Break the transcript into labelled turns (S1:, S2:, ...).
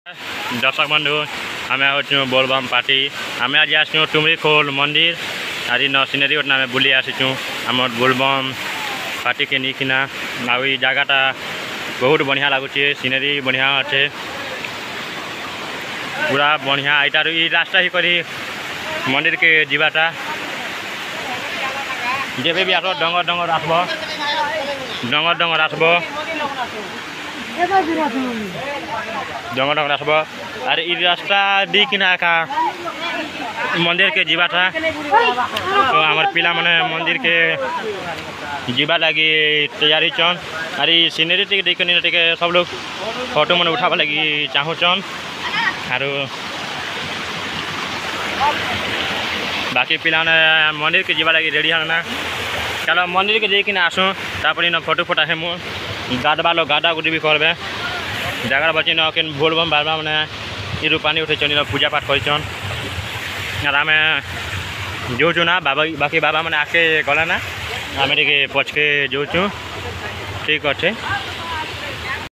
S1: दर्शक बंधु आम हूँ बोलबम पार्टी आम आज आसू टुमरी खोल मंदिर आज न सिनेरी गोटे आम बुली आसीचु आम बोलबम पार्टी के निकिना आई जगहटा बहुत बढ़िया लगुचे सिनेरी बढ़िया अच्छे पूरा बढ़िया यहाँ ये रास्ता ही करी मंदिर के जीवाटा जब भी आस डंगर डंगर आसब डंगर डंगर आसब डंगर डंगर आसब अरे ये रास्ता दी किना का मंदिर के जीवाटा तो आमर पिला माने मंदिर के जीवा लगी तैयारी चन अरे सीनरी टे देखनी टे सब लोग फोटो मन उठावा लगी चाहूचन आरो बाकी पिला मंदिर के जीवा लगी रेडी है चलो मंदिर के देखिन आसू तापर न फोटो फोटा हेमु गाडबा लो गाडा गुडी भी करबे जगह बची न के बोलबम बाबा माने ई रूपानी उठे चनी पूजा पाठ करिचन आर आमे जोचु ना बाबा बाकी बाबा माने आके गला ना आमे टिके पछके जोचु ठीक अच्छे।